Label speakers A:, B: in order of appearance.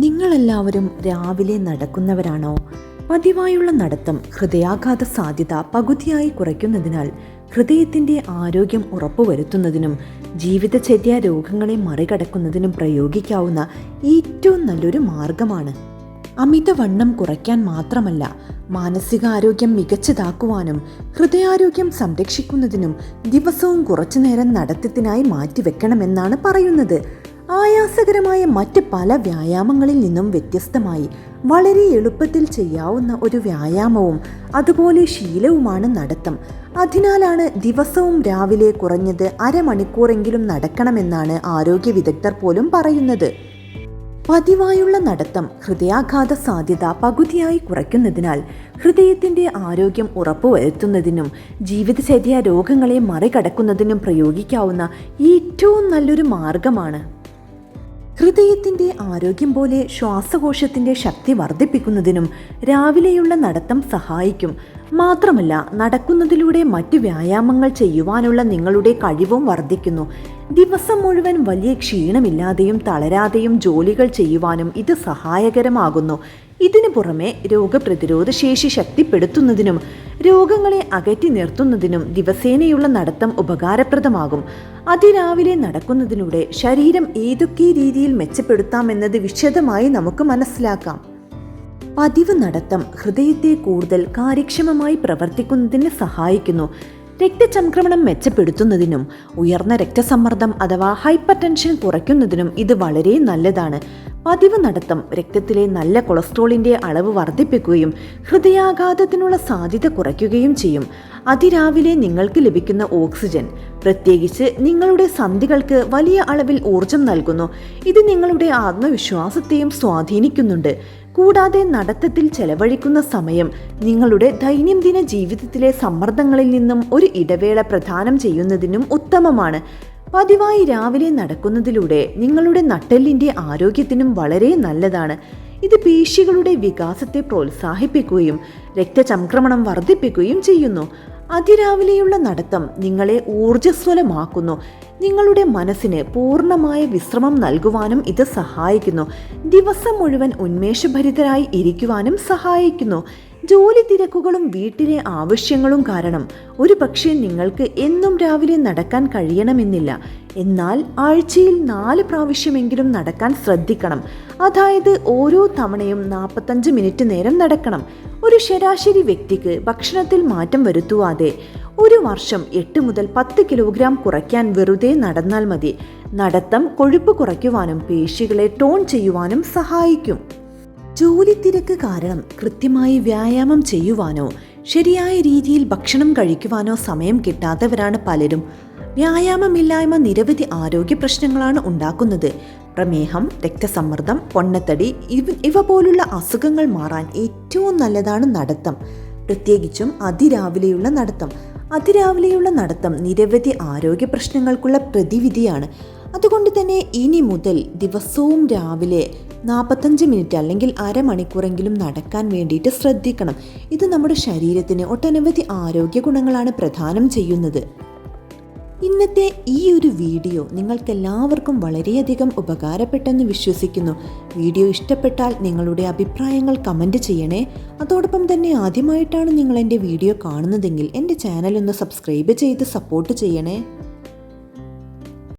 A: നിങ്ങളെല്ലാവരും രാവിലെ നടക്കുന്നവരാണോ? പതിവായുള്ള നടത്തം ഹൃദയാഘാത സാധ്യത പകുതിയായി കുറയ്ക്കുന്നതിനാൽ ഹൃദയത്തിൻ്റെ ആരോഗ്യം ഉറപ്പുവരുത്തുന്നതിനും ജീവിതചര്യ രോഗങ്ങളെ മറികടക്കുന്നതിനും പ്രയോഗിക്കാവുന്ന ഏറ്റവും നല്ലൊരു മാർഗമാണ്. അമിതവണ്ണം കുറയ്ക്കാൻ മാത്രമല്ല, മാനസികാരോഗ്യം മികച്ചതാക്കുവാനും ഹൃദയാരോഗ്യം സംരക്ഷിക്കുന്നതിനും ദിവസവും കുറച്ചുനേരം നടത്തത്തിനായി മാറ്റിവെക്കണമെന്നാണ് പറയുന്നത്. ആയാസകരമായ മറ്റ് പല വ്യായാമങ്ങളിൽ നിന്നും വ്യത്യസ്തമായി വളരെ എളുപ്പത്തിൽ ചെയ്യാവുന്ന ഒരു വ്യായാമവും അതുപോലെ ശീലവുമാണ് നടത്തം. അതിനാലാണ് ദിവസവും രാവിലെ കുറഞ്ഞത് അരമണിക്കൂറെങ്കിലും നടക്കണമെന്നാണ് ആരോഗ്യ വിദഗ്ധർ പോലും പറയുന്നത്. പതിവായുള്ള നടത്തം ഹൃദയാഘാത സാധ്യത പകുതിയായി കുറയ്ക്കുന്നതിനാൽ ഹൃദയത്തിൻ്റെ ആരോഗ്യം ഉറപ്പുവരുത്തുന്നതിനും ജീവിതചര്യ രോഗങ്ങളെ മറികടക്കുന്നതിനും പ്രയോഗിക്കാവുന്ന ഏറ്റവും നല്ലൊരു മാർഗമാണ്. ഹൃദയത്തിൻ്റെ ആരോഗ്യം പോലെ ശ്വാസകോശത്തിൻ്റെ ശക്തി വർദ്ധിപ്പിക്കുന്നതിനും രാവിലെയുള്ള നടത്തം സഹായിക്കും. മാത്രമല്ല, നടക്കുന്നതിലൂടെ മറ്റ് വ്യായാമങ്ങൾ ചെയ്യുവാനുള്ള നിങ്ങളുടെ കഴിവും വർദ്ധിക്കുന്നു. ദിവസം മുഴുവൻ വലിയ ക്ഷീണമില്ലാതെയും തളരാതെയും ജോലികൾ ചെയ്യുവാനും ഇത് സഹായകരമാകുന്നു. ഇതിനു പുറമെ രോഗപ്രതിരോധ ശേഷി ശക്തിപ്പെടുത്തുന്നതിനും രോഗങ്ങളെ അകറ്റി നിർത്തുന്നതിനും ദിവസേനയുള്ള നടത്തം ഉപകാരപ്രദമാകും. അതിരാവിലെ നടക്കുന്നതിലൂടെ ശരീരം ഏതൊക്കെ രീതിയിൽ മെച്ചപ്പെടുത്താമെന്നത് വിശദമായി നമുക്ക് മനസ്സിലാക്കാം. പതിവ് നടത്തം ഹൃദയത്തെ കൂടുതൽ കാര്യക്ഷമമായി പ്രവർത്തിക്കുന്നതിന് സഹായിക്കുന്നു. രക്തചംക്രമണം മെച്ചപ്പെടുത്തുന്നതിനും ഉയർന്ന രക്തസമ്മർദ്ദം അഥവാ ഹൈപ്പർ ടെൻഷൻ കുറയ്ക്കുന്നതിനും ഇത് വളരെ നല്ലതാണ്. പതിവ് നടത്തം രക്തത്തിലെ നല്ല കൊളസ്ട്രോളിൻ്റെ അളവ് വർദ്ധിപ്പിക്കുകയും ഹൃദയാഘാതത്തിനുള്ള സാധ്യത കുറയ്ക്കുകയും ചെയ്യും. അതിരാവിലെ നിങ്ങൾക്ക് ലഭിക്കുന്ന ഓക്സിജൻ പ്രത്യേകിച്ച് നിങ്ങളുടെ സന്ധികൾക്ക് വലിയ അളവിൽ ഊർജം നൽകുന്നു. ഇത് നിങ്ങളുടെ ആത്മവിശ്വാസത്തെയും സ്വാധീനിക്കുന്നുണ്ട്. കൂടാതെ നടത്തത്തിൽ ചെലവഴിക്കുന്ന സമയം നിങ്ങളുടെ ദൈനംദിന ജീവിതത്തിലെ സമ്മർദ്ദങ്ങളിൽ നിന്നും ഒരു ഇടവേള പ്രദാനം ചെയ്യുന്നതിനും ഉത്തമമാണ്. പതിവായി രാവിലെ നടക്കുന്നതിലൂടെ നിങ്ങളുടെ നട്ടെല്ലിൻ്റെ ആരോഗ്യത്തിനും വളരെ നല്ലതാണ്. ഇത് പേശികളുടെ വികാസത്തെ പ്രോത്സാഹിപ്പിക്കുകയും രക്തചംക്രമണം വർദ്ധിപ്പിക്കുകയും ചെയ്യുന്നു. അതിരാവിലെയുള്ള നടത്തം നിങ്ങളെ ഊർജ്ജസ്വലമാക്കുന്നു. നിങ്ങളുടെ മനസ്സിന് പൂർണ്ണമായ വിശ്രമം നൽകുവാനും ഇത് സഹായിക്കുന്നു. ദിവസം മുഴുവൻ ഉന്മേഷഭരിതരായി ഇരിക്കുവാനും സഹായിക്കുന്നു. ജോലി തിരക്കുകളും വീട്ടിലെ ആവശ്യങ്ങളും കാരണം ഒരുപക്ഷെ നിങ്ങൾക്ക് എന്നും രാവിലെ നടക്കാൻ കഴിയണമെന്നില്ല. എന്നാൽ ആഴ്ചയിൽ 4 പ്രാവശ്യമെങ്കിലും നടക്കാൻ ശ്രദ്ധിക്കണം. അതായത് ഓരോ തവണയും 45 മിനിറ്റ് നേരം നടക്കണം. ഒരു ശരാശരി വ്യക്തിക്ക് ഭക്ഷണത്തിൽ മാറ്റം വരുത്തുവാതെ ഒരു വർഷം 8 മുതൽ 10 കിലോഗ്രാം കുറയ്ക്കാൻ വെറുതെ നടന്നാൽ മതി. നടത്തം കൊഴുപ്പ് കുറയ്ക്കുവാനും പേശികളെ ടോൺ ചെയ്യുവാനും സഹായിക്കും. ജോലി തിരക്ക് കാരണം കൃത്യമായി വ്യായാമം ചെയ്യുവാനോ ശരിയായ രീതിയിൽ ഭക്ഷണം കഴിക്കുവാനോ സമയം കിട്ടാത്തവരാണ് പലരും. വ്യായാമമില്ലായ്മ നിരവധി ആരോഗ്യ പ്രശ്നങ്ങളാണ് ഉണ്ടാക്കുന്നത്. പ്രമേഹം, രക്തസമ്മർദ്ദം, പൊണ്ണത്തടി ഇവ പോലുള്ള അസുഖങ്ങൾ മാറാൻ ഏറ്റവും നല്ലതാണ് നടത്തം, പ്രത്യേകിച്ചും അതിരാവിലെയുള്ള നടത്തം. അതിരാവിലെയുള്ള നടത്തം നിരവധി ആരോഗ്യ പ്രശ്നങ്ങൾക്കുള്ള പ്രതിവിധിയാണ്. അതുകൊണ്ട് തന്നെ ഇനി മുതൽ ദിവസവും രാവിലെ 45 മിനിറ്റ് അല്ലെങ്കിൽ അരമണിക്കൂറെങ്കിലും നടക്കാൻ വേണ്ടിയിട്ട് ശ്രദ്ധിക്കണം. ഇത് നമ്മുടെ ശരീരത്തിന് ഒട്ടനവധി ആരോഗ്യ ഗുണങ്ങളാണ് പ്രദാനം ചെയ്യുന്നത്. ഇന്നത്തെ ഈ ഒരു വീഡിയോ നിങ്ങൾക്കെല്ലാവർക്കും വളരെയധികം ഉപകാരപ്പെട്ടെന്ന് വിശ്വസിക്കുന്നു. വീഡിയോ ഇഷ്ടപ്പെട്ടാൽ നിങ്ങളുടെ അഭിപ്രായങ്ങൾ കമൻറ്റ് ചെയ്യണേ. അതോടൊപ്പം തന്നെ ആദ്യമായിട്ടാണ് നിങ്ങൾ എൻ്റെ വീഡിയോ കാണുന്നതെങ്കിൽ എൻ്റെ ചാനൽ ഒന്ന് സബ്സ്ക്രൈബ് ചെയ്ത് സപ്പോർട്ട് ചെയ്യണേ.